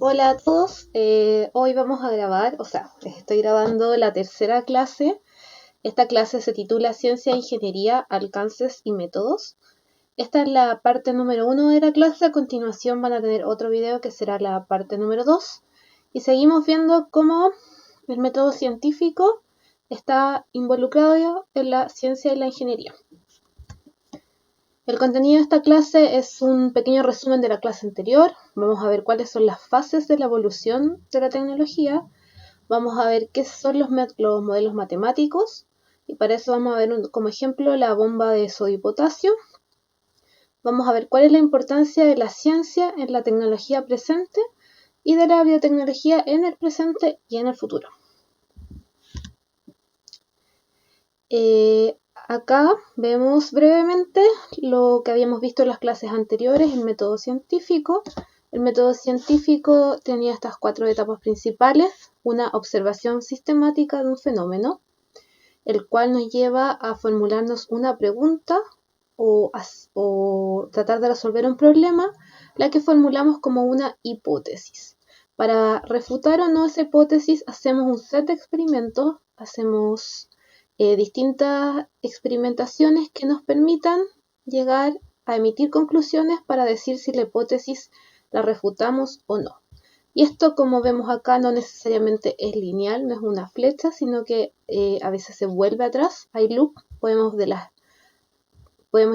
Hola a todos, hoy vamos a grabar, estoy grabando la tercera clase. Esta clase se titula Ciencia e Ingeniería, Alcances y Métodos. Esta es la parte número 1 de la clase. A continuación van a tener otro video que será la parte número 2. Y seguimos viendo cómo el método científico está involucrado en la ciencia y la ingeniería. El contenido de esta clase es un pequeño resumen de la clase anterior. Vamos a ver cuáles son las fases de la evolución de la tecnología. Vamos a ver qué son los modelos matemáticos. Y para eso vamos a ver como ejemplo la bomba de sodio y potasio. Vamos a ver cuál es la importancia de la ciencia en la tecnología presente y de la biotecnología en el presente y en el futuro. Acá vemos brevemente lo que habíamos visto en las clases anteriores, el método científico. El método científico tenía estas 4 etapas principales: una observación sistemática de un fenómeno, el cual nos lleva a formularnos una pregunta o tratar de resolver un problema, la que formulamos como una hipótesis. Para refutar o no esa hipótesis hacemos un set de experimentos, hacemos distintas experimentaciones que nos permitan llegar a emitir conclusiones para decir si la hipótesis la refutamos o no. Y esto, como vemos acá, no necesariamente es lineal, no es una flecha, sino que a veces se vuelve atrás, hay loop, podemos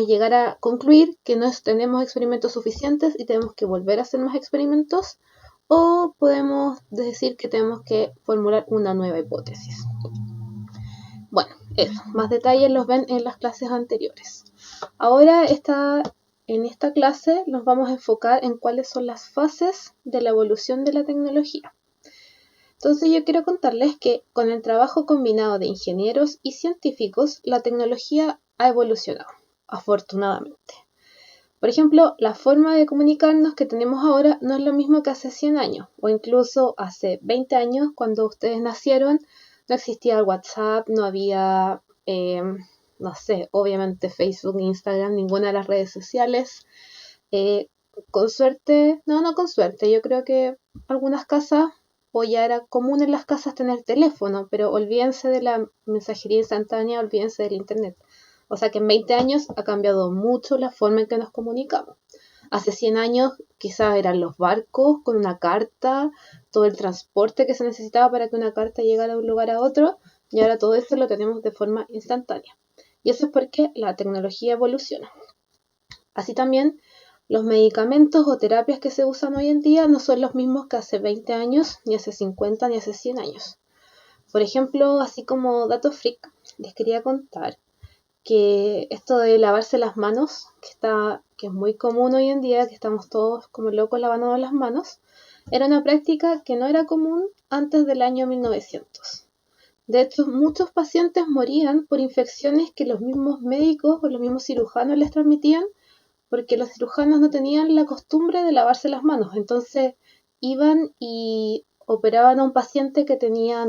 llegar a concluir que no tenemos experimentos suficientes y tenemos que volver a hacer más experimentos, o podemos decir que tenemos que formular una nueva hipótesis. Bueno, eso, más detalles los ven en las clases anteriores. Ahora en esta clase nos vamos a enfocar en cuáles son las fases de la evolución de la tecnología. Entonces yo quiero contarles que con el trabajo combinado de ingenieros y científicos, la tecnología ha evolucionado, afortunadamente. Por ejemplo, la forma de comunicarnos que tenemos ahora no es lo mismo que hace 100 años, o incluso hace 20 años, cuando ustedes nacieron. No existía el WhatsApp, no había, obviamente Facebook, Instagram, ninguna de las redes sociales. Con suerte, no con suerte, yo creo que algunas casas, o ya era común en las casas tener teléfono, pero olvídense de la mensajería instantánea, olvídense del internet. O sea que en 20 años ha cambiado mucho la forma en que nos comunicamos. Hace 100 años quizás eran los barcos con una carta, todo el transporte que se necesitaba para que una carta llegara de un lugar a otro, y ahora todo esto lo tenemos de forma instantánea. Y eso es porque la tecnología evoluciona. Así también, los medicamentos o terapias que se usan hoy en día no son los mismos que hace 20 años, ni hace 50, ni hace 100 años. Por ejemplo, así como dato freak, les quería contar que esto de lavarse las manos, que es muy común hoy en día, que estamos todos como locos lavándonos las manos, era una práctica que no era común antes del año 1900. De hecho, muchos pacientes morían por infecciones que los mismos médicos o los mismos cirujanos les transmitían, porque los cirujanos no tenían la costumbre de lavarse las manos. Entonces iban y operaban a un paciente que tenía,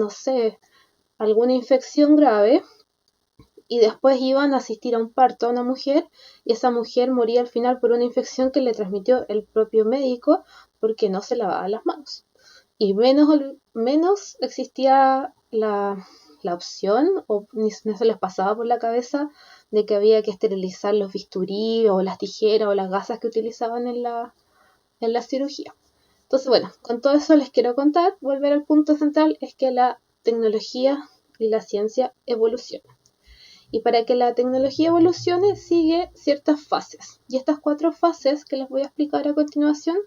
alguna infección grave, y después iban a asistir a un parto a una mujer, y esa mujer moría al final por una infección que le transmitió el propio médico porque no se lavaba las manos. Y menos existía la opción, o no se les pasaba por la cabeza, de que había que esterilizar los bisturí o las tijeras o las gasas que utilizaban en la cirugía. Entonces, bueno, con todo eso les quiero contar, volver al punto central, es que la tecnología y la ciencia evolucionan. Y para que la tecnología evolucione sigue ciertas fases. Y estas 4 fases que les voy a explicar a continuación,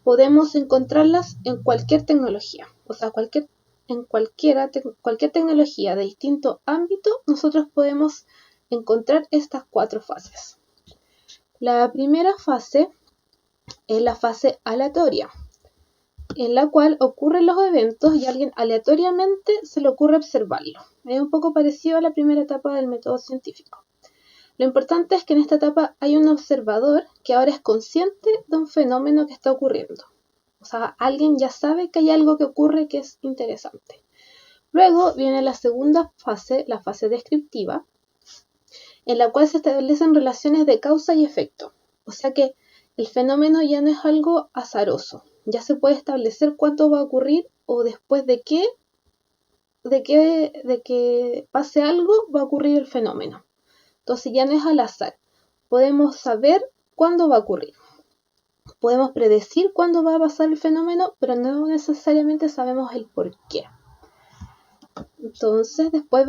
podemos encontrarlas en cualquier tecnología. O sea, cualquier tecnología de distinto ámbito, nosotros podemos encontrar estas 4 fases. La primera fase es la fase aleatoria, en la cual ocurren los eventos y a alguien aleatoriamente se le ocurre observarlo. Es un poco parecido a la primera etapa del método científico. Lo importante es que en esta etapa hay un observador que ahora es consciente de un fenómeno que está ocurriendo. O sea, alguien ya sabe que hay algo que ocurre que es interesante. Luego viene la segunda fase, la fase descriptiva, en la cual se establecen relaciones de causa y efecto. O sea que el fenómeno ya no es algo azaroso, Ya se puede establecer cuánto va a ocurrir o después de que pase algo va a ocurrir el fenómeno. Entonces ya no es al azar. Podemos saber cuándo va a ocurrir. Podemos predecir cuándo va a pasar el fenómeno, pero no necesariamente sabemos el por qué. Entonces después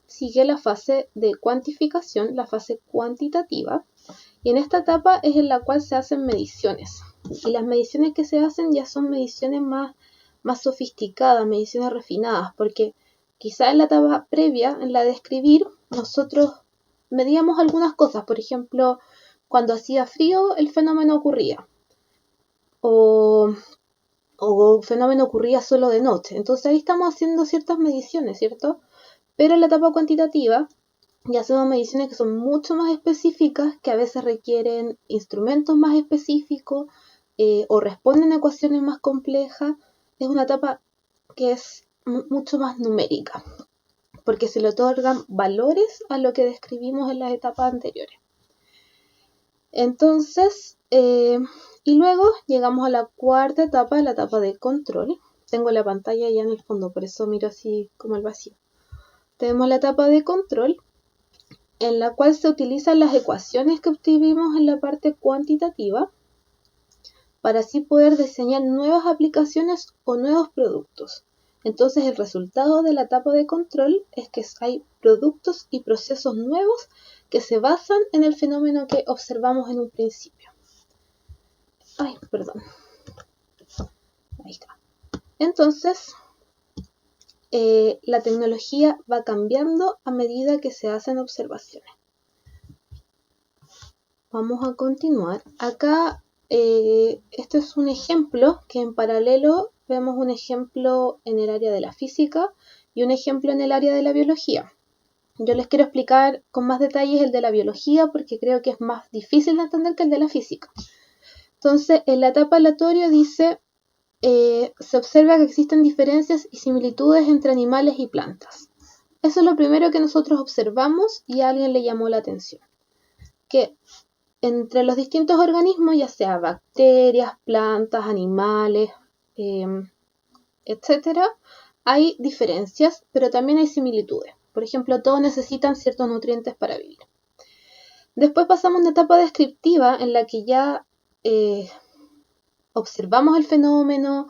sigue la fase de cuantificación, la fase cuantitativa, y en esta etapa es en la cual se hacen mediciones. Y las mediciones que se hacen ya son mediciones más sofisticadas, mediciones refinadas, porque quizá en la etapa previa, en la de escribir, nosotros medíamos algunas cosas. Por ejemplo, cuando hacía frío el fenómeno ocurría, o fenómeno ocurría solo de noche. Entonces ahí estamos haciendo ciertas mediciones, ¿cierto? Pero en la etapa cuantitativa ya hacemos mediciones que son mucho más específicas, que a veces requieren instrumentos más específicos o responden a ecuaciones más complejas. Es una etapa que es mucho más numérica, porque se le otorgan valores a lo que describimos en las etapas anteriores. Entonces, y luego llegamos a la cuarta etapa, la etapa de control. Tengo la pantalla ya en el fondo, por eso miro así como el vacío. Tenemos la etapa de control, en la cual se utilizan las ecuaciones que obtuvimos en la parte cuantitativa para así poder diseñar nuevas aplicaciones o nuevos productos. Entonces el resultado de la etapa de control es que hay productos y procesos nuevos que se basan en el fenómeno que observamos en un principio. Ay, perdón. Ahí está. Entonces, la tecnología va cambiando a medida que se hacen observaciones. Vamos a continuar. Acá, este es un ejemplo que en paralelo vemos un ejemplo en el área de la física y un ejemplo en el área de la biología. Yo les quiero explicar con más detalles el de la biología porque creo que es más difícil de entender que el de la física. Entonces, en la etapa aleatoria dice, se observa que existen diferencias y similitudes entre animales y plantas. Eso es lo primero que nosotros observamos y a alguien le llamó la atención. Que entre los distintos organismos, ya sea bacterias, plantas, animales, etcétera, hay diferencias, pero también hay similitudes. Por ejemplo, todos necesitan ciertos nutrientes para vivir. Después pasamos a una etapa descriptiva en la que ya observamos el fenómeno,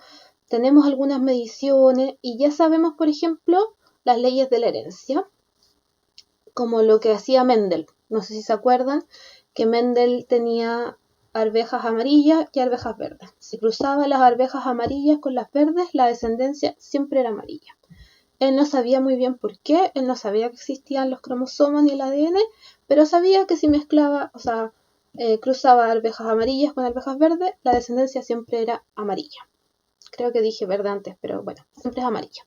tenemos algunas mediciones y ya sabemos, por ejemplo, las leyes de la herencia, como lo que hacía Mendel. No sé si se acuerdan que Mendel tenía arvejas amarillas y arvejas verdes. Si cruzaba las arvejas amarillas con las verdes, la descendencia siempre era amarilla. Él no sabía muy bien por qué, él no sabía que existían los cromosomas ni el ADN, pero sabía que si mezclaba, cruzaba arvejas amarillas con arvejas verdes, la descendencia siempre era amarilla. Creo que dije verde antes, pero bueno, siempre es amarilla.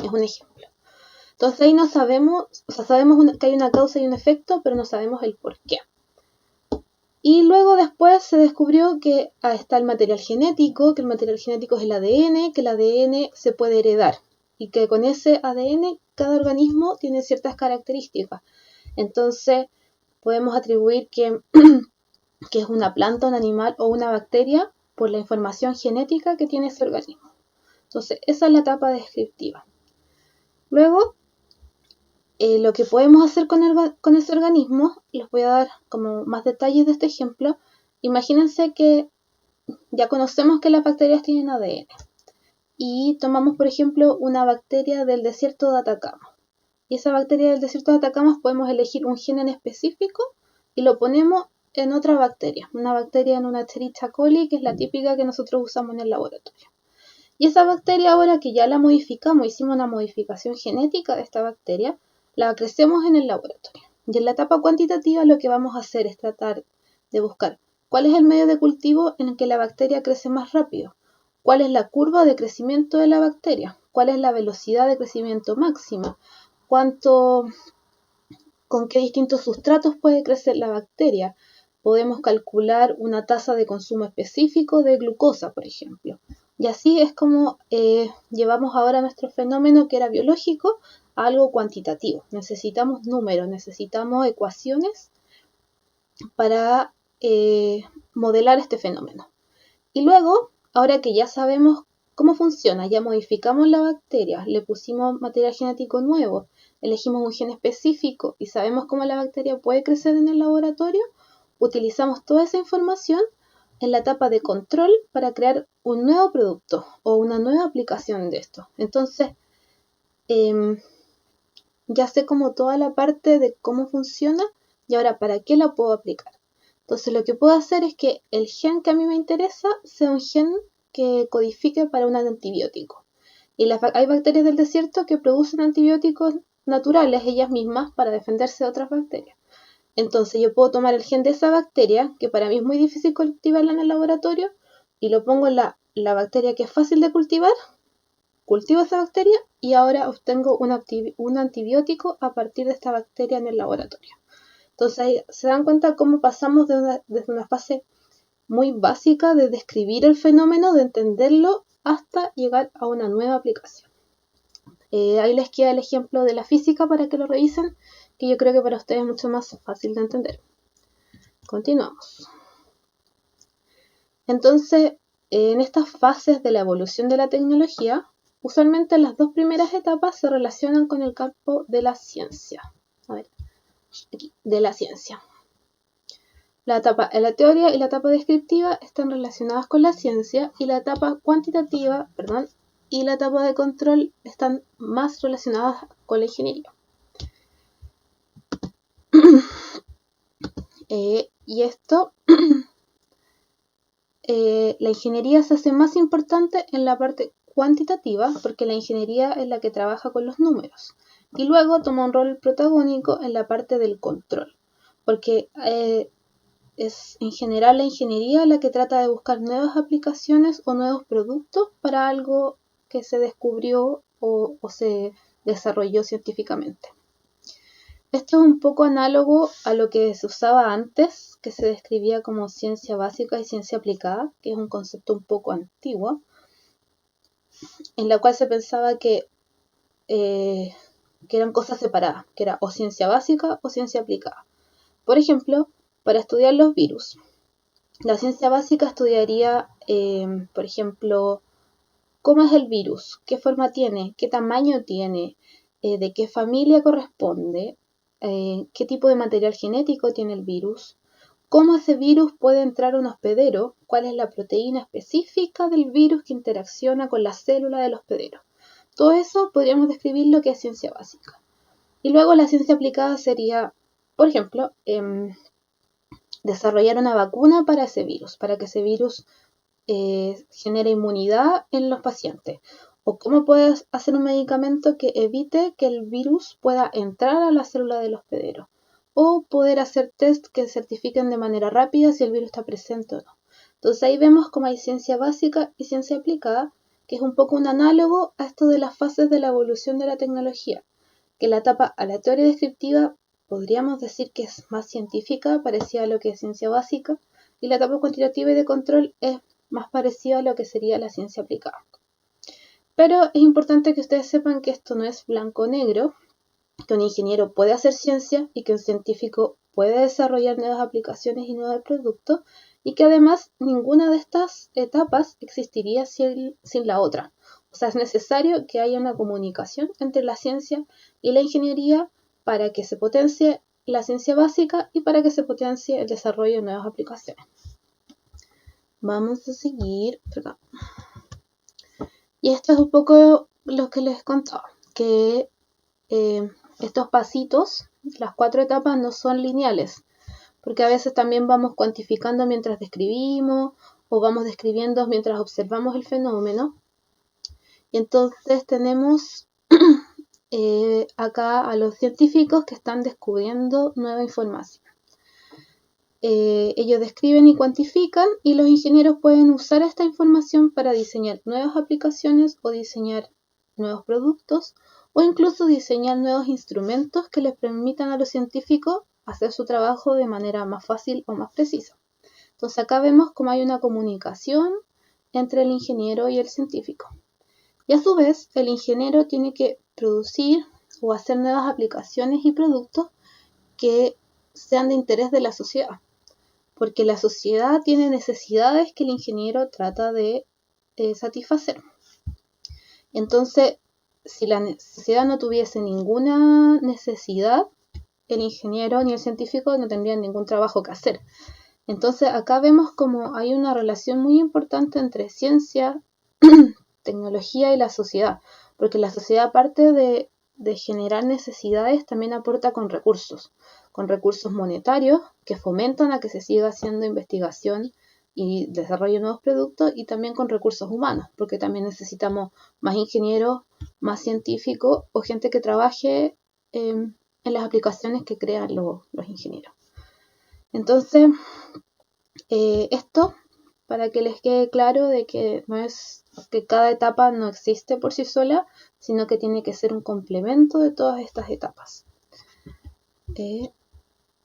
Es un ejemplo. Entonces ahí no sabemos, sabemos que hay una causa y un efecto, pero no sabemos el por qué. Y luego después se descubrió que está el material genético, que el material genético es el ADN, que el ADN se puede heredar y que con ese ADN cada organismo tiene ciertas características. Entonces podemos atribuir que es una planta, un animal o una bacteria por la información genética que tiene ese organismo. Entonces esa es la etapa descriptiva. Luego, lo que podemos hacer con ese organismo, les voy a dar como más detalles de este ejemplo. Imagínense que ya conocemos que las bacterias tienen ADN y tomamos, por ejemplo, una bacteria del desierto de Atacama. Y esa bacteria del desierto de Atacama podemos elegir un gen en específico y lo ponemos en otra bacteria, una bacteria en una Escherichia coli, que es la típica que nosotros usamos en el laboratorio. Y esa bacteria, ahora que ya la modificamos, hicimos una modificación genética de esta bacteria, la crecemos en el laboratorio. Y en la etapa cuantitativa lo que vamos a hacer es tratar de buscar cuál es el medio de cultivo en el que la bacteria crece más rápido, cuál es la curva de crecimiento de la bacteria, cuál es la velocidad de crecimiento máxima, con qué distintos sustratos puede crecer la bacteria. Podemos calcular una tasa de consumo específico de glucosa, por ejemplo. Y así es como llevamos ahora nuestro fenómeno que era biológico a algo cuantitativo. Necesitamos números, necesitamos ecuaciones para modelar este fenómeno. Y luego ahora que ya sabemos cómo funciona, ya modificamos la bacteria, le pusimos material genético nuevo, elegimos un gen específico y sabemos cómo la bacteria puede crecer en el laboratorio, utilizamos toda esa información en la etapa de control para crear un nuevo producto o una nueva aplicación de esto. Entonces, ya sé como toda la parte de cómo funciona y ahora para qué la puedo aplicar. Entonces lo que puedo hacer es que el gen que a mí me interesa sea un gen que codifique para un antibiótico. Y hay bacterias del desierto que producen antibióticos naturales ellas mismas para defenderse de otras bacterias. Entonces yo puedo tomar el gen de esa bacteria, que para mí es muy difícil cultivarla en el laboratorio, y lo pongo en la bacteria que es fácil de cultivar, cultivo esa bacteria y ahora obtengo un antibiótico a partir de esta bacteria en el laboratorio. Entonces ahí se dan cuenta cómo pasamos desde una fase muy básica de describir el fenómeno, de entenderlo, hasta llegar a una nueva aplicación. Ahí les queda el ejemplo de la física para que lo revisen, que yo creo que para ustedes es mucho más fácil de entender. Continuamos. Entonces, en estas fases de la evolución de la tecnología, usualmente las dos primeras etapas se relacionan con el campo de la ciencia. A ver, aquí, de la ciencia. La teoría y la etapa descriptiva están relacionadas con la ciencia y la etapa cuantitativa, y la etapa de control están más relacionadas con la ingeniería. Y esto, la ingeniería se hace más importante en la parte cuantitativa porque la ingeniería es la que trabaja con los números. Y luego toma un rol protagónico en la parte del control, porque es en general la ingeniería la que trata de buscar nuevas aplicaciones o nuevos productos para algo que se descubrió o se desarrolló científicamente. Esto es un poco análogo a lo que se usaba antes, que se describía como ciencia básica y ciencia aplicada, que es un concepto un poco antiguo, en la cual se pensaba que eran cosas separadas, que era o ciencia básica o ciencia aplicada. Por ejemplo, para estudiar los virus, la ciencia básica estudiaría, por ejemplo, cómo es el virus, qué forma tiene, qué tamaño tiene, de qué familia corresponde, qué tipo de material genético tiene el virus, cómo ese virus puede entrar a un hospedero, cuál es la proteína específica del virus que interacciona con la célula del hospedero. Todo eso podríamos describir lo que es ciencia básica. Y luego la ciencia aplicada sería, por ejemplo, desarrollar una vacuna para ese virus, para que ese virus genere inmunidad en los pacientes. O cómo puedes hacer un medicamento que evite que el virus pueda entrar a la célula del hospedero. O poder hacer test que certifiquen de manera rápida si el virus está presente o no. Entonces ahí vemos cómo hay ciencia básica y ciencia aplicada, que es un poco un análogo a esto de las fases de la evolución de la tecnología, que la etapa a la teoría descriptiva podríamos decir que es más científica, parecida a lo que es ciencia básica, y la etapa cuantitativa y de control es más parecida a lo que sería la ciencia aplicada. Pero es importante que ustedes sepan que esto no es blanco-negro, que un ingeniero puede hacer ciencia y que un científico puede desarrollar nuevas aplicaciones y nuevos productos, y que además ninguna de estas etapas existiría sin la otra. O sea, es necesario que haya una comunicación entre la ciencia y la ingeniería para que se potencie la ciencia básica y para que se potencie el desarrollo de nuevas aplicaciones. Vamos a seguir. Perdón. Y esto es un poco lo que les contaba, que estos pasitos, las 4 etapas no son lineales, porque a veces también vamos cuantificando mientras describimos o vamos describiendo mientras observamos el fenómeno. Y entonces tenemos acá a los científicos que están descubriendo nueva información. Ellos describen y cuantifican y los ingenieros pueden usar esta información para diseñar nuevas aplicaciones o diseñar nuevos productos o incluso diseñar nuevos instrumentos que les permitan a los científicos hacer su trabajo de manera más fácil o más precisa. Entonces acá vemos cómo hay una comunicación entre el ingeniero y el científico. Y a su vez, el ingeniero tiene que producir o hacer nuevas aplicaciones y productos que sean de interés de la sociedad. Porque la sociedad tiene necesidades que el ingeniero trata de satisfacer. Entonces, si la sociedad no tuviese ninguna necesidad, el ingeniero ni el científico no tendrían ningún trabajo que hacer. Entonces, acá vemos como hay una relación muy importante entre ciencia, tecnología y la sociedad, porque la sociedad, aparte de generar necesidades, también aporta con recursos monetarios que fomentan a que se siga haciendo investigación y desarrollo de nuevos productos, y también con recursos humanos, porque también necesitamos más ingenieros, más científicos o gente que trabaje en las aplicaciones que crean los ingenieros. Entonces, esto para que les quede claro de que no es que cada etapa no existe por sí sola, sino que tiene que ser un complemento de todas estas etapas.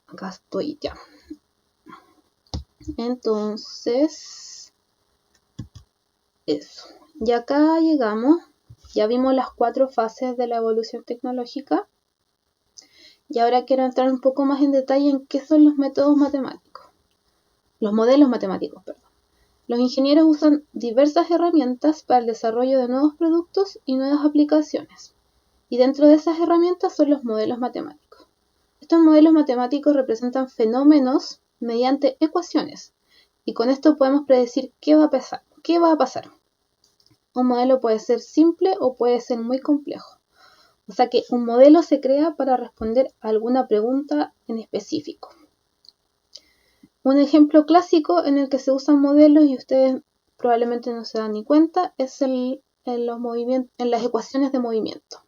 Acá estoy ya. Entonces, eso. Y acá llegamos, ya vimos las 4 fases de la evolución tecnológica. Y ahora quiero entrar un poco más en detalle en qué son los métodos matemáticos. Los modelos matemáticos, perdón. Los ingenieros usan diversas herramientas para el desarrollo de nuevos productos y nuevas aplicaciones. Y dentro de esas herramientas son los modelos matemáticos. Estos modelos matemáticos representan fenómenos mediante ecuaciones. Y con esto podemos predecir qué va a pasar. Un modelo puede ser simple o puede ser muy complejo. O sea que un modelo se crea para responder a alguna pregunta en específico. Un ejemplo clásico en el que se usan modelos y ustedes probablemente no se dan ni cuenta es en las ecuaciones de movimiento,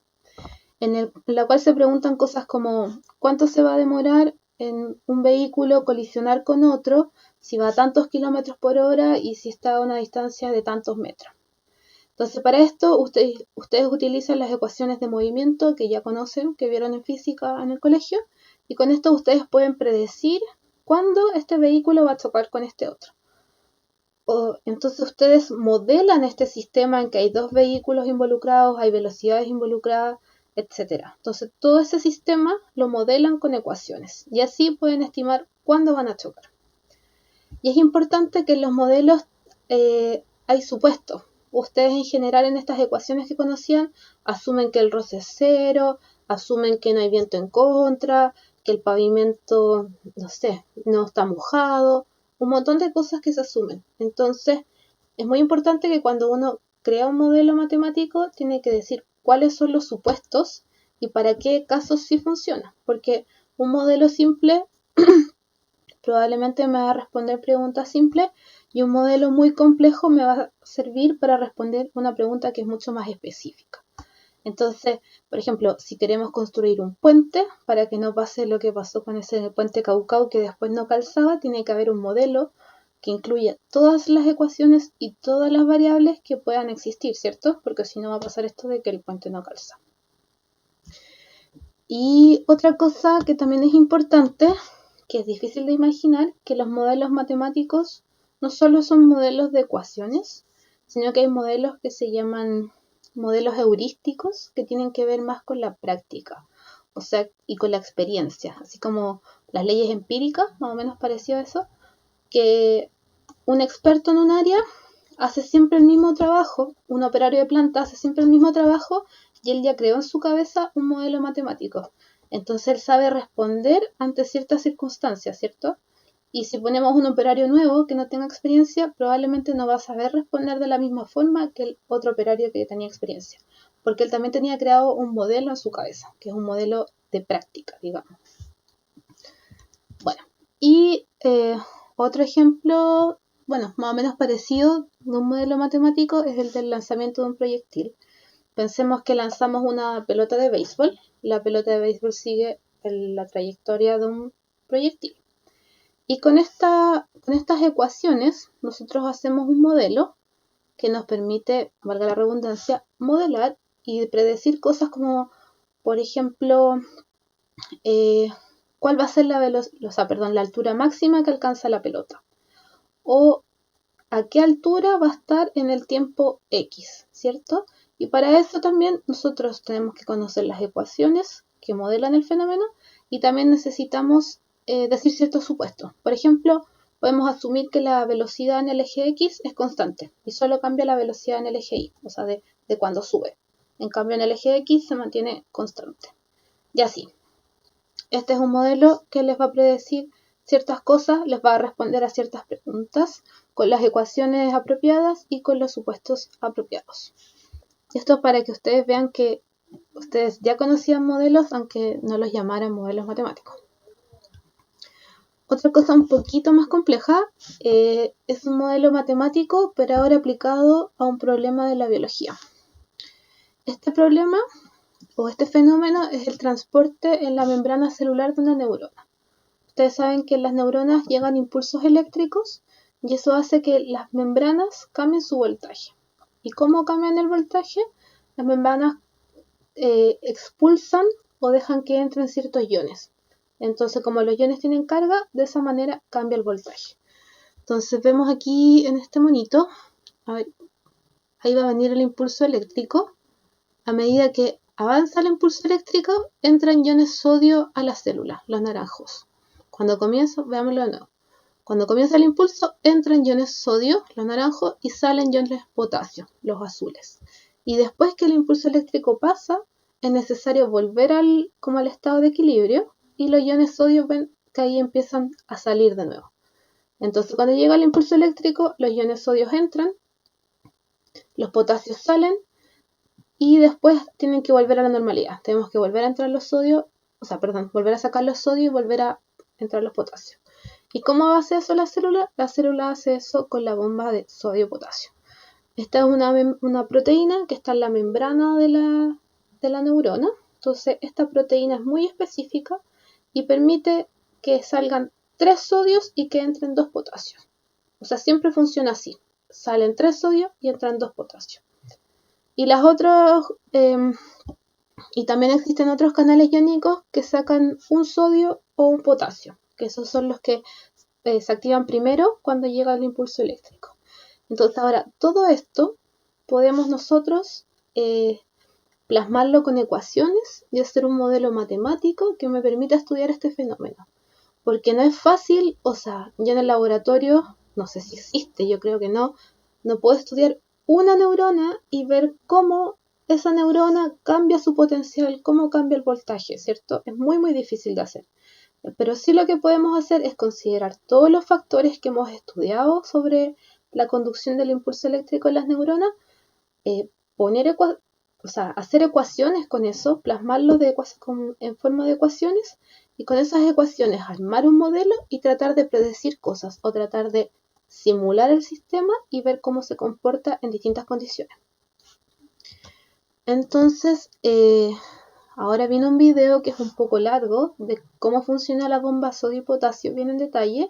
en la cual se preguntan cosas como cuánto se va a demorar en un vehículo colisionar con otro si va a tantos kilómetros por hora y si está a una distancia de tantos metros. Entonces, para esto ustedes utilizan las ecuaciones de movimiento que ya conocen, que vieron en física en el colegio, y con esto ustedes pueden predecir cuándo este vehículo va a chocar con este otro. Entonces ustedes modelan este sistema en que hay 2 vehículos involucrados, hay velocidades involucradas, etc. Entonces todo ese sistema lo modelan con ecuaciones y así pueden estimar cuándo van a chocar. Y es importante que en los modelos hay supuestos. Ustedes en general en estas ecuaciones que conocían asumen que el roce es 0, asumen que no hay viento en contra, que el pavimento, no está mojado, un montón de cosas que se asumen. Entonces, es muy importante que cuando uno crea un modelo matemático, tiene que decir cuáles son los supuestos y para qué casos sí funciona. Porque un modelo simple probablemente me va a responder preguntas simples y un modelo muy complejo me va a servir para responder una pregunta que es mucho más específica. Entonces, por ejemplo, si queremos construir un puente, para que no pase lo que pasó con ese puente Caucao que después no calzaba, tiene que haber un modelo que incluya todas las ecuaciones y todas las variables que puedan existir, ¿cierto? Porque si no va a pasar esto de que el puente no calza. Y otra cosa que también es importante, que es difícil de imaginar, que los modelos matemáticos no solo son modelos de ecuaciones, sino que hay modelos que se llaman modelos heurísticos que tienen que ver más con la práctica, o sea, y con la experiencia, así como las leyes empíricas, más o menos parecido a eso, que un experto en un área hace siempre el mismo trabajo, un operario de planta hace siempre el mismo trabajo y él ya creó en su cabeza un modelo matemático. Entonces él sabe responder ante ciertas circunstancias, ¿cierto? Y si ponemos un operario nuevo que no tenga experiencia, probablemente no va a saber responder de la misma forma que el otro operario que tenía experiencia, porque él también tenía creado un modelo en su cabeza, que es un modelo de práctica, digamos. Bueno, y otro ejemplo, bueno, más o menos parecido de un modelo matemático es el del lanzamiento de un proyectil. Pensemos que lanzamos una pelota de béisbol. La pelota de béisbol sigue la trayectoria de un proyectil. Y con estas ecuaciones nosotros hacemos un modelo que nos permite, valga la redundancia, modelar y predecir cosas como, por ejemplo, cuál va a ser la altura máxima que alcanza la pelota. O a qué altura va a estar en el tiempo X, ¿cierto? Y para eso también nosotros tenemos que conocer las ecuaciones que modelan el fenómeno y también necesitamos decir ciertos supuestos. Por ejemplo, podemos asumir que la velocidad en el eje X es constante y solo cambia la velocidad en el eje Y, o sea, de cuando sube. En cambio, en el eje X se mantiene constante. Y así. Este es un modelo que les va a predecir ciertas cosas, les va a responder a ciertas preguntas con las ecuaciones apropiadas y con los supuestos apropiados. Y esto es para que ustedes vean que ustedes ya conocían modelos, aunque no los llamaran modelos matemáticos. Otra cosa un poquito más compleja es un modelo matemático, pero ahora aplicado a un problema de la biología. Este problema o este fenómeno es el transporte en la membrana celular de una neurona. Ustedes saben que en las neuronas llegan impulsos eléctricos y eso hace que las membranas cambien su voltaje. ¿Y cómo cambian el voltaje? Las membranas expulsan o dejan que entren ciertos iones. Entonces, como los iones tienen carga, de esa manera cambia el voltaje. Entonces, vemos aquí en este monito, a ver, ahí va a venir el impulso eléctrico. A medida que avanza el impulso eléctrico, entran iones sodio a la célula, los naranjos. Cuando comienza, veámoslo de nuevo. Cuando comienza el impulso, entran iones sodio, los naranjos, y salen iones potasio, los azules. Y después que el impulso eléctrico pasa, es necesario volver al estado de equilibrio, y los iones sodio ven que ahí empiezan a salir de nuevo. Entonces, cuando llega el impulso eléctrico, los iones sodios entran, los potasios salen, y después tienen que volver a la normalidad. Tenemos que volver a entrar los sodios, volver a sacar los sodios y volver a entrar los potasios. ¿Y cómo hace eso la célula? La célula hace eso con la bomba de sodio-potasio. Esta es una proteína que está en la membrana de la neurona. Entonces, esta proteína es muy específica y permite que salgan 3 sodios y que entren 2 potasios. O sea, siempre funciona así. Salen 3 sodios y entran 2 potasios. Y las otras, y también existen otros canales iónicos que sacan un sodio o un potasio, que esos son los que se activan primero cuando llega el impulso eléctrico. Entonces ahora, todo esto podemos nosotros plasmarlo con ecuaciones y hacer un modelo matemático que me permita estudiar este fenómeno. Porque no es fácil, o sea, yo en el laboratorio, no sé si existe, yo creo que no puedo estudiar una neurona y ver cómo esa neurona cambia su potencial, cómo cambia el voltaje, ¿cierto? Es muy muy difícil de hacer. Pero sí lo que podemos hacer es considerar todos los factores que hemos estudiado sobre la conducción del impulso eléctrico en las neuronas, hacer ecuaciones con eso, plasmarlo en forma de ecuaciones y con esas ecuaciones armar un modelo y tratar de predecir cosas o tratar de simular el sistema y ver cómo se comporta en distintas condiciones. Entonces, ahora viene un video que es un poco largo de cómo funciona la bomba sodio y potasio, bien en detalle.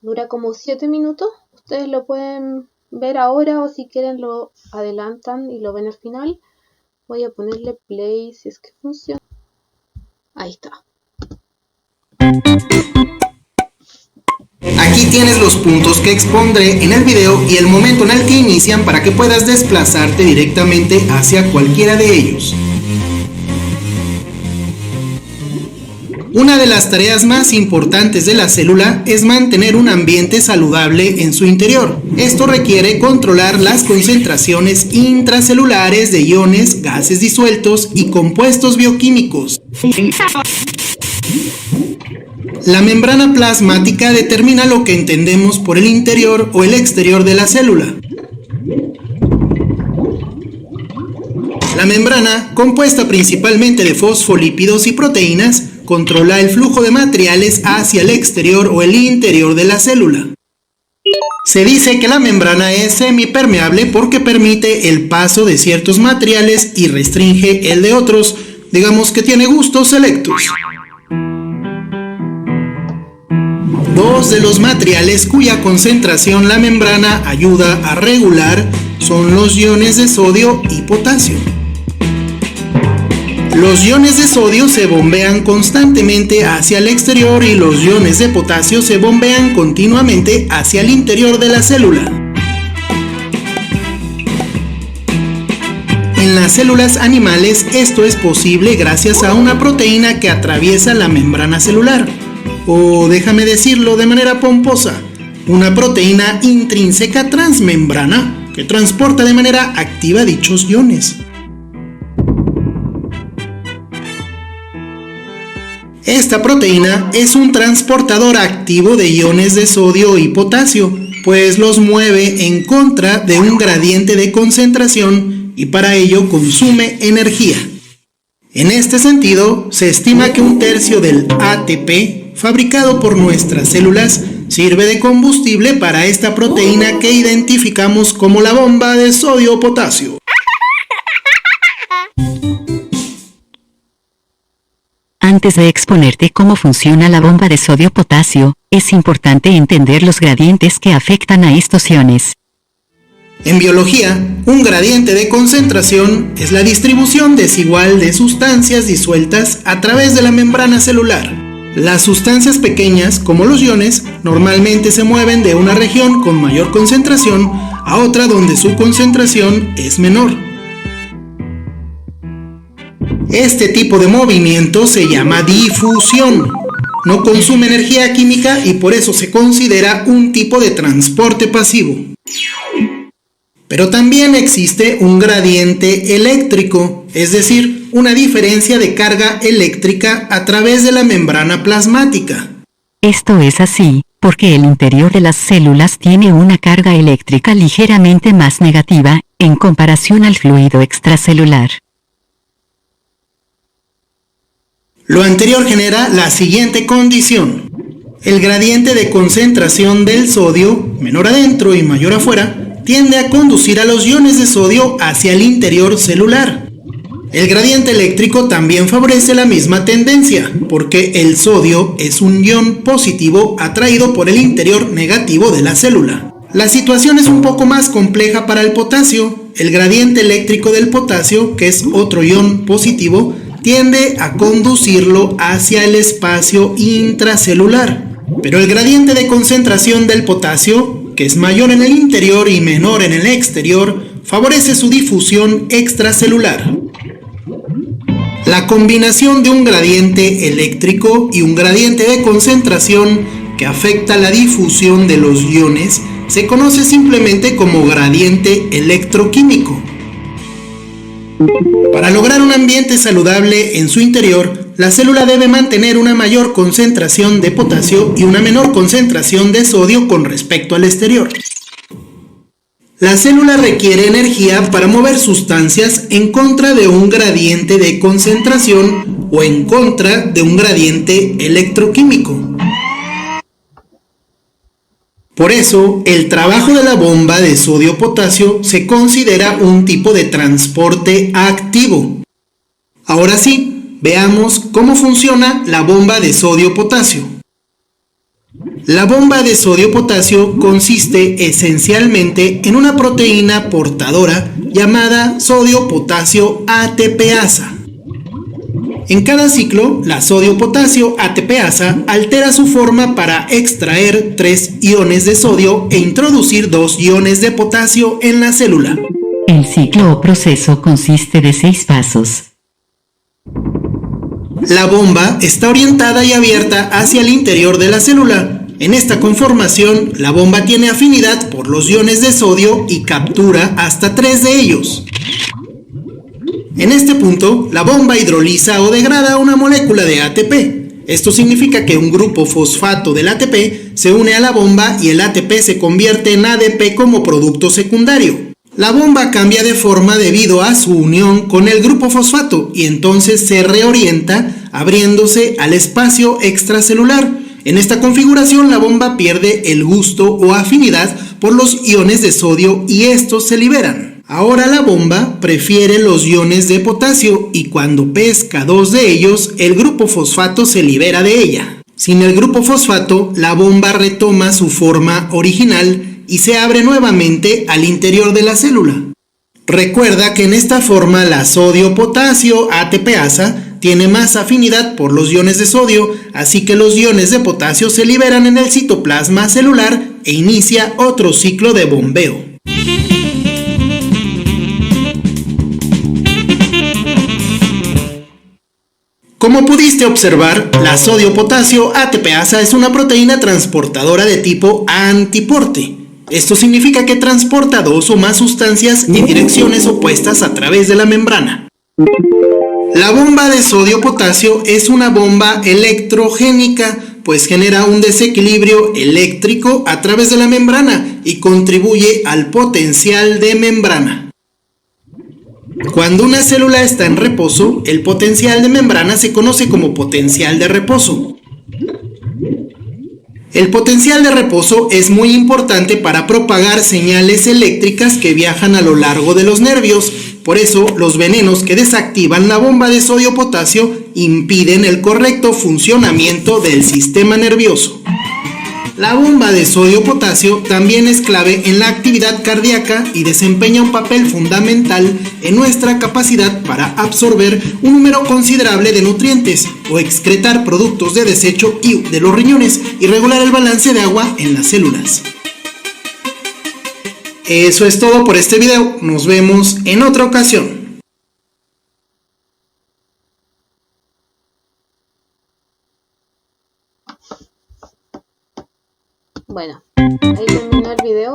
Dura como 7 minutos. Ustedes lo pueden ver ahora o si quieren lo adelantan y lo ven al final. Voy a ponerle play si es que funciona. Ahí está. Aquí tienes los puntos que expondré en el video y el momento en el que inician para que puedas desplazarte directamente hacia cualquiera de ellos. Una de las tareas más importantes de la célula es mantener un ambiente saludable en su interior. Esto requiere controlar las concentraciones intracelulares de iones, gases disueltos y compuestos bioquímicos. La membrana plasmática determina lo que entendemos por el interior o el exterior de la célula. La membrana, compuesta principalmente de fosfolípidos y proteínas, controla el flujo de materiales hacia el exterior o el interior de la célula. Se dice que la membrana es semipermeable porque permite el paso de ciertos materiales y restringe el de otros, digamos que tiene gustos selectos. Dos de los materiales cuya concentración la membrana ayuda a regular son los iones de sodio y potasio. Los iones de sodio se bombean constantemente hacia el exterior y los iones de potasio se bombean continuamente hacia el interior de la célula. En las células animales esto es posible gracias a una proteína que atraviesa la membrana celular. O déjame decirlo de manera pomposa, una proteína intrínseca transmembrana que transporta de manera activa dichos iones. Esta proteína es un transportador activo de iones de sodio y potasio, pues los mueve en contra de un gradiente de concentración y para ello consume energía. En este sentido, se estima que un tercio del ATP fabricado por nuestras células sirve de combustible para esta proteína que identificamos como la bomba de sodio-potasio. Antes de exponerte cómo funciona la bomba de sodio-potasio, es importante entender los gradientes que afectan a estos iones. En biología, un gradiente de concentración es la distribución desigual de sustancias disueltas a través de la membrana celular. Las sustancias pequeñas, como los iones, normalmente se mueven de una región con mayor concentración a otra donde su concentración es menor. Este tipo de movimiento se llama difusión. No consume energía química y por eso se considera un tipo de transporte pasivo. Pero también existe un gradiente eléctrico, es decir, una diferencia de carga eléctrica a través de la membrana plasmática. Esto es así, porque el interior de las células tiene una carga eléctrica ligeramente más negativa, en comparación al fluido extracelular. Lo anterior genera la siguiente condición. El gradiente de concentración del sodio, menor adentro y mayor afuera, tiende a conducir a los iones de sodio hacia el interior celular. El gradiente eléctrico también favorece la misma tendencia, porque el sodio es un ion positivo atraído por el interior negativo de la célula. La situación es un poco más compleja para el potasio. El gradiente eléctrico del potasio, que es otro ion positivo, tiende a conducirlo hacia el espacio intracelular. Pero el gradiente de concentración del potasio, que es mayor en el interior y menor en el exterior, favorece su difusión extracelular. La combinación de un gradiente eléctrico y un gradiente de concentración que afecta la difusión de los iones se conoce simplemente como gradiente electroquímico. Para lograr un ambiente saludable en su interior, la célula debe mantener una mayor concentración de potasio y una menor concentración de sodio con respecto al exterior. La célula requiere energía para mover sustancias en contra de un gradiente de concentración o en contra de un gradiente electroquímico. Por eso, el trabajo de la bomba de sodio-potasio se considera un tipo de transporte activo. Ahora sí, veamos cómo funciona la bomba de sodio-potasio. La bomba de sodio-potasio consiste esencialmente en una proteína portadora llamada sodio-potasio ATPasa. En cada ciclo, la sodio-potasio ATPasa altera su forma para extraer 3 iones de sodio e introducir 2 iones de potasio en la célula. El ciclo o proceso consiste de 6 pasos. La bomba está orientada y abierta hacia el interior de la célula. En esta conformación, la bomba tiene afinidad por los iones de sodio y captura hasta 3 de ellos. En este punto, la bomba hidroliza o degrada una molécula de ATP. Esto significa que un grupo fosfato del ATP se une a la bomba y el ATP se convierte en ADP como producto secundario. La bomba cambia de forma debido a su unión con el grupo fosfato y entonces se reorienta abriéndose al espacio extracelular. En esta configuración la bomba pierde el gusto o afinidad por los iones de sodio y estos se liberan. Ahora la bomba prefiere los iones de potasio y cuando pesca 2 de ellos, el grupo fosfato se libera de ella. Sin el grupo fosfato, la bomba retoma su forma original y se abre nuevamente al interior de la célula. Recuerda que en esta forma la sodio-potasio ATPasa tiene más afinidad por los iones de sodio, así que los iones de potasio se liberan en el citoplasma celular e inicia otro ciclo de bombeo. Como pudiste observar, la sodio-potasio ATPasa es una proteína transportadora de tipo antiporte. Esto significa que transporta dos o más sustancias en direcciones opuestas a través de la membrana. La bomba de sodio-potasio es una bomba electrogénica, pues genera un desequilibrio eléctrico a través de la membrana y contribuye al potencial de membrana. Cuando una célula está en reposo, el potencial de membrana se conoce como potencial de reposo. El potencial de reposo es muy importante para propagar señales eléctricas que viajan a lo largo de los nervios. Por eso, los venenos que desactivan la bomba de sodio-potasio impiden el correcto funcionamiento del sistema nervioso. La bomba de sodio-potasio también es clave en la actividad cardíaca y desempeña un papel fundamental en nuestra capacidad para absorber un número considerable de nutrientes o excretar productos de desecho y de los riñones y regular el balance de agua en las células. Eso es todo por este video. Nos vemos en otra ocasión. Bueno, ahí terminó el video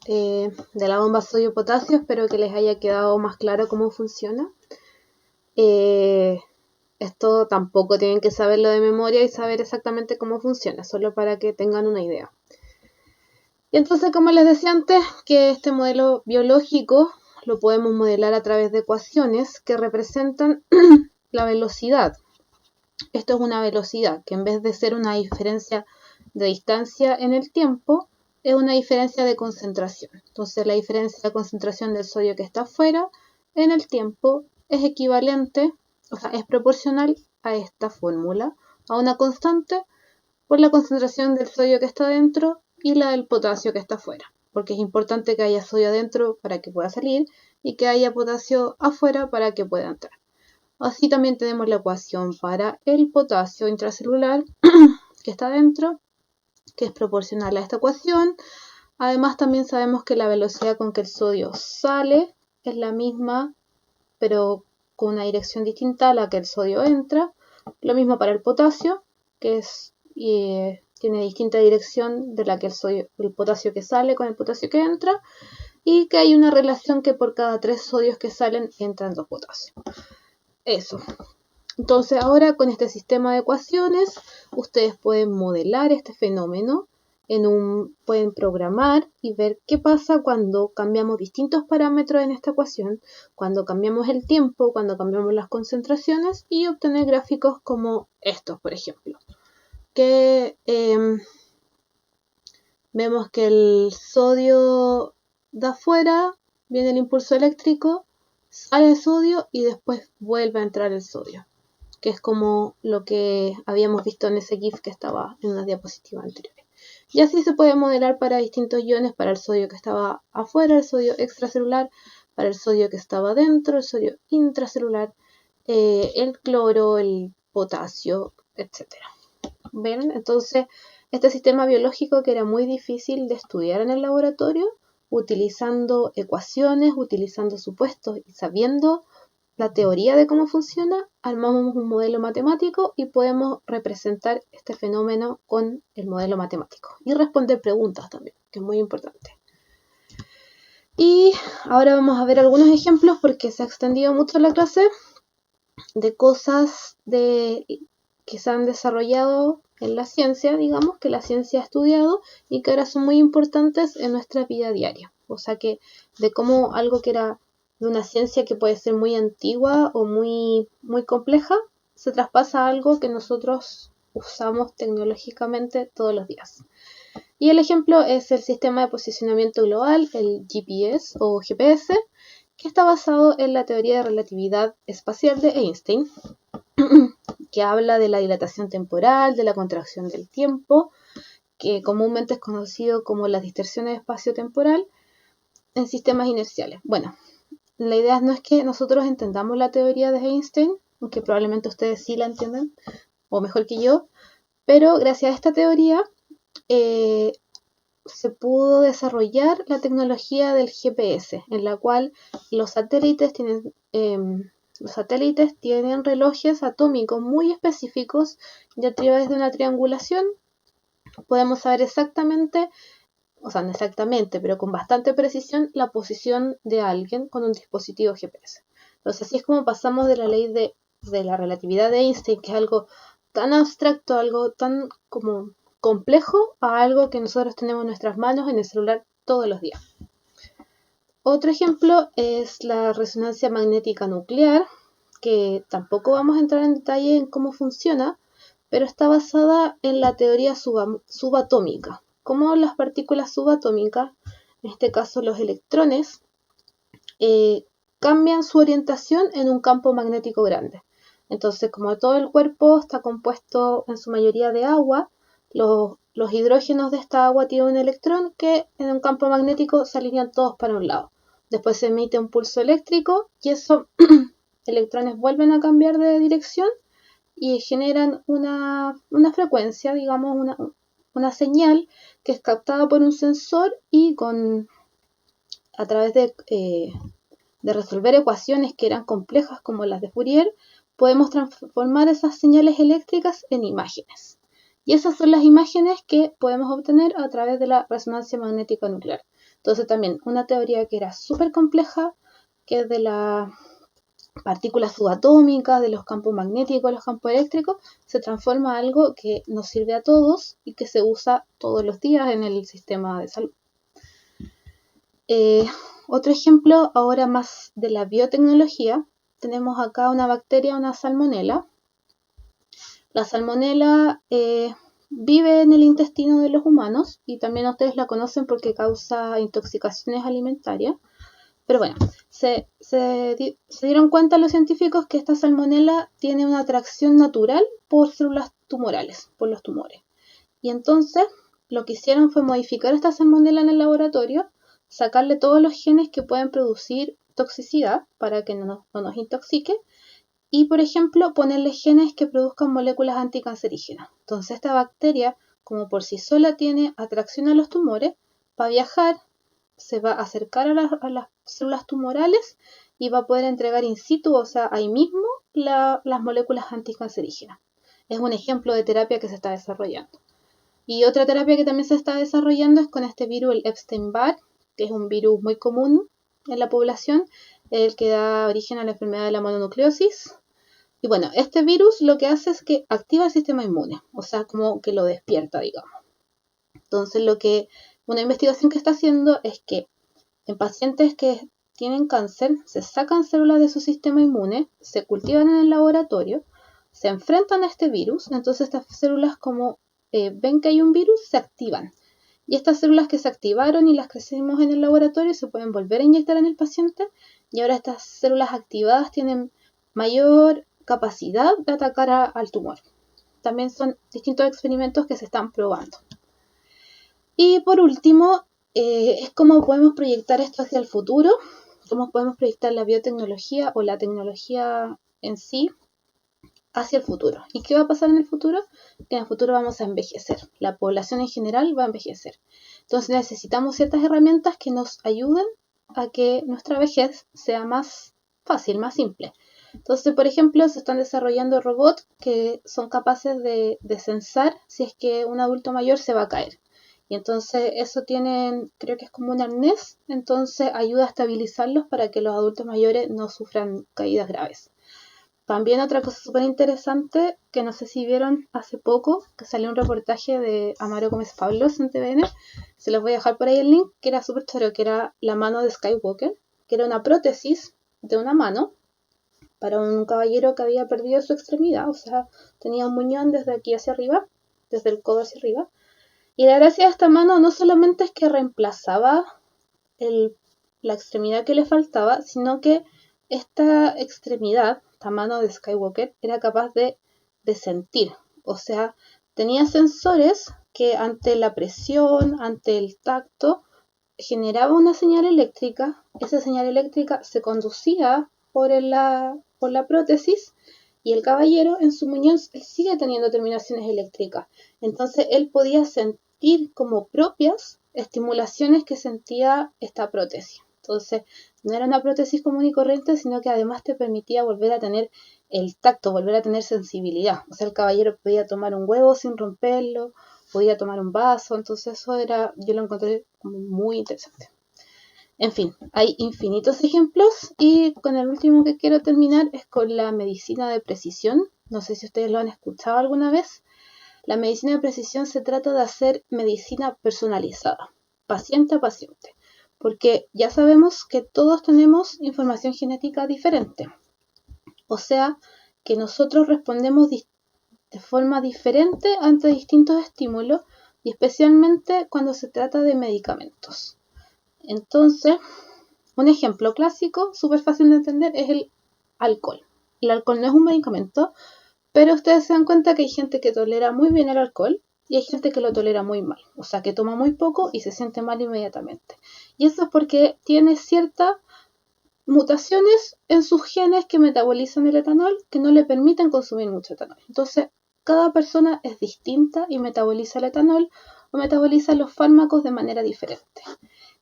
de la bomba sodio-potasio. Espero que les haya quedado más claro cómo funciona. Esto tampoco tienen que saberlo de memoria y saber exactamente cómo funciona, solo para que tengan una idea. Y entonces, como les decía antes, que este modelo biológico lo podemos modelar a través de ecuaciones que representan la velocidad. Esto es una velocidad que en vez de ser una diferencia de distancia en el tiempo, es una diferencia de concentración. Entonces la diferencia de concentración del sodio que está afuera en el tiempo es equivalente, o sea, es proporcional a esta fórmula, a una constante por la concentración del sodio que está dentro y la del potasio que está afuera, porque es importante que haya sodio adentro para que pueda salir y que haya potasio afuera para que pueda entrar. Así también tenemos la ecuación para el potasio intracelular que está dentro, que es proporcional a esta ecuación. Además, también sabemos que la velocidad con que el sodio sale es la misma, pero con una dirección distinta a la que el sodio entra. Lo mismo para el potasio, que tiene distinta dirección de la que el potasio que sale con el potasio que entra, y que hay una relación que por cada 3 sodios que salen entran 2 potasios. Eso. Entonces ahora con este sistema de ecuaciones ustedes pueden modelar este fenómeno, pueden programar y ver qué pasa cuando cambiamos distintos parámetros en esta ecuación, cuando cambiamos el tiempo, cuando cambiamos las concentraciones, y obtener gráficos como estos, por ejemplo. Que vemos que el sodio de afuera, viene el impulso eléctrico, sale el sodio y después vuelve a entrar el sodio, que es como lo que habíamos visto en ese GIF que estaba en una diapositiva anterior. Y así se puede modelar para distintos iones, para el sodio que estaba afuera, el sodio extracelular, para el sodio que estaba dentro, el sodio intracelular, el cloro, el potasio, etc. ¿Ven? Entonces, este sistema biológico que era muy difícil de estudiar en el laboratorio, utilizando ecuaciones, utilizando supuestos y sabiendo la teoría de cómo funciona, armamos un modelo matemático y podemos representar este fenómeno con el modelo matemático y responder preguntas también, que es muy importante. Y ahora vamos a ver algunos ejemplos, porque se ha extendido mucho la clase, de cosas que se han desarrollado en la ciencia, digamos, que la ciencia ha estudiado y que ahora son muy importantes en nuestra vida diaria. O sea que de cómo algo que era de una ciencia que puede ser muy antigua o muy, muy compleja, se traspasa a algo que nosotros usamos tecnológicamente todos los días. Y el ejemplo es el sistema de posicionamiento global, el GPS o GPS, que está basado en la teoría de relatividad espacial de Einstein, que habla de la dilatación temporal, de la contracción del tiempo, que comúnmente es conocido como las distorsiones espacio-temporal en sistemas inerciales. Bueno, la idea no es que nosotros entendamos la teoría de Einstein, aunque probablemente ustedes sí la entiendan, o mejor que yo, pero gracias a esta teoría se pudo desarrollar la tecnología del GPS, en la cual los satélites tienen Los satélites tienen relojes atómicos muy específicos y a través de una triangulación podemos saber exactamente, o sea, no exactamente, pero con bastante precisión, la posición de alguien con un dispositivo GPS. Entonces, así es como pasamos de la ley de la relatividad de Einstein, que es algo tan abstracto, algo tan como complejo, a algo que nosotros tenemos en nuestras manos en el celular todos los días. Otro ejemplo es la resonancia magnética nuclear, que tampoco vamos a entrar en detalle en cómo funciona, pero está basada en la teoría subatómica. Como las partículas subatómicas, en este caso los electrones, cambian su orientación en un campo magnético grande. Entonces, como todo el cuerpo está compuesto en su mayoría de agua, los hidrógenos de esta agua tienen un electrón que en un campo magnético se alinean todos para un lado. Después se emite un pulso eléctrico y esos electrones vuelven a cambiar de dirección y generan una frecuencia, digamos, una señal que es captada por un sensor y a través de resolver ecuaciones que eran complejas como las de Fourier, podemos transformar esas señales eléctricas en imágenes. Y esas son las imágenes que podemos obtener a través de la resonancia magnética nuclear. Entonces también una teoría que era súper compleja, que es de las partículas subatómicas, de los campos magnéticos, los campos eléctricos, se transforma a algo que nos sirve a todos y que se usa todos los días en el sistema de salud. Otro ejemplo ahora más de la biotecnología, tenemos acá una bacteria, una salmonela. La salmonela vive en el intestino de los humanos y también ustedes la conocen porque causa intoxicaciones alimentarias. Pero bueno, se dieron cuenta los científicos que esta salmonela tiene una atracción natural por células tumorales, por los tumores. Y entonces lo que hicieron fue modificar esta salmonela en el laboratorio, sacarle todos los genes que pueden producir toxicidad para que no nos intoxique y, por ejemplo, ponerle genes que produzcan moléculas anticancerígenas. Entonces esta bacteria, como por sí sola tiene atracción a los tumores, va a viajar, se va a acercar a las células tumorales y va a poder entregar in situ, o sea, ahí mismo, las moléculas anticancerígenas. Es un ejemplo de terapia que se está desarrollando. Y otra terapia que también se está desarrollando es con este virus, el Epstein-Barr, que es un virus muy común en la población, el que da origen a la enfermedad de la mononucleosis. Y bueno, este virus lo que hace es que activa el sistema inmune, o sea, como que lo despierta, digamos. Entonces, una investigación que está haciendo es que en pacientes que tienen cáncer, se sacan células de su sistema inmune, se cultivan en el laboratorio, se enfrentan a este virus, entonces estas células como ven que hay un virus, se activan. Y estas células que se activaron y las que hicimos en el laboratorio se pueden volver a inyectar en el paciente y ahora estas células activadas tienen mayor capacidad de atacar al tumor. También son distintos experimentos que se están probando. Y por último, es cómo podemos proyectar esto hacia el futuro, cómo podemos proyectar la biotecnología o la tecnología en sí hacia el futuro. ¿Y qué va a pasar en el futuro? Que en el futuro vamos a envejecer. La población en general va a envejecer. Entonces necesitamos ciertas herramientas que nos ayuden a que nuestra vejez sea más fácil, más simple. Entonces, por ejemplo, se están desarrollando robots que son capaces de censar si es que un adulto mayor se va a caer. Y entonces eso tienen, creo que es como un arnés, entonces ayuda a estabilizarlos para que los adultos mayores no sufran caídas graves. También otra cosa súper interesante, que no sé si vieron hace poco, que salió un reportaje de Amaro Gómez Pablos en TVN, se los voy a dejar por ahí el link, que era súper choro, que era la mano de Skywalker, que era una prótesis de una mano para un caballero que había perdido su extremidad, o sea, tenía un muñón desde aquí hacia arriba, desde el codo hacia arriba, y la gracia de esta mano no solamente es que reemplazaba la extremidad que le faltaba, sino que esta extremidad, esta mano de Skywalker, era capaz de sentir. O sea, tenía sensores que ante la presión, ante el tacto, generaba una señal eléctrica. Esa señal eléctrica se conducía por la prótesis y el caballero en su muñón sigue teniendo terminaciones eléctricas. Entonces él podía sentir como propias estimulaciones que sentía esta prótesis. Entonces, no era una prótesis común y corriente, sino que además te permitía volver a tener el tacto, volver a tener sensibilidad. O sea, el caballero podía tomar un huevo sin romperlo, podía tomar un vaso, entonces eso era, yo lo encontré como muy interesante. En fin, hay infinitos ejemplos y con el último que quiero terminar es con la medicina de precisión. No sé si ustedes lo han escuchado alguna vez. La medicina de precisión se trata de hacer medicina personalizada, paciente a paciente, porque ya sabemos que todos tenemos información genética diferente. O sea, que nosotros respondemos de forma diferente ante distintos estímulos y especialmente cuando se trata de medicamentos. Entonces, un ejemplo clásico, súper fácil de entender, es el alcohol. El alcohol no es un medicamento, pero ustedes se dan cuenta que hay gente que tolera muy bien el alcohol y hay gente que lo tolera muy mal. O sea, que toma muy poco y se siente mal inmediatamente. Y eso es porque tiene ciertas mutaciones en sus genes que metabolizan el etanol que no le permiten consumir mucho etanol. Entonces, cada persona es distinta y metaboliza el etanol o metaboliza los fármacos de manera diferente.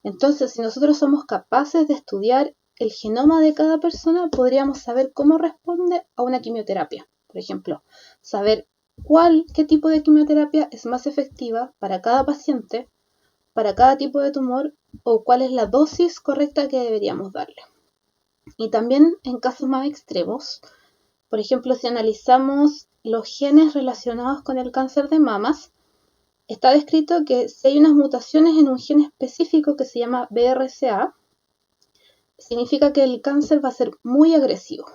Entonces, si nosotros somos capaces de estudiar el genoma de cada persona, podríamos saber cómo responde a una quimioterapia. Por ejemplo, saber qué tipo de quimioterapia es más efectiva para cada paciente, para cada tipo de tumor, o cuál es la dosis correcta que deberíamos darle. Y también en casos más extremos, por ejemplo, si analizamos los genes relacionados con el cáncer de mamas, está descrito que si hay unas mutaciones en un gen específico que se llama BRCA, significa que el cáncer va a ser muy agresivo.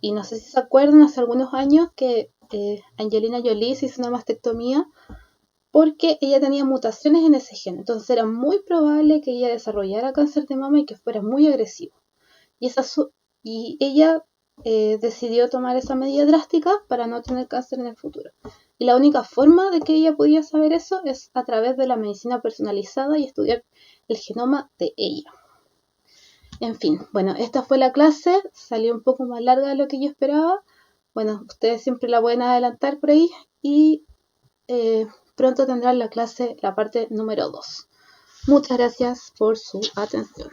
Y no sé si se acuerdan, hace algunos años que Angelina Jolie se hizo una mastectomía porque ella tenía mutaciones en ese gen. Entonces era muy probable que ella desarrollara cáncer de mama y que fuera muy agresivo. Y ella decidió tomar esa medida drástica para no tener cáncer en el futuro. Y la única forma de que ella podía saber eso es a través de la medicina personalizada y estudiar el genoma de ella. En fin, bueno, esta fue la clase, salió un poco más larga de lo que yo esperaba. Bueno, ustedes siempre la pueden adelantar por ahí y pronto tendrán la clase, la parte número 2. Muchas gracias por su atención.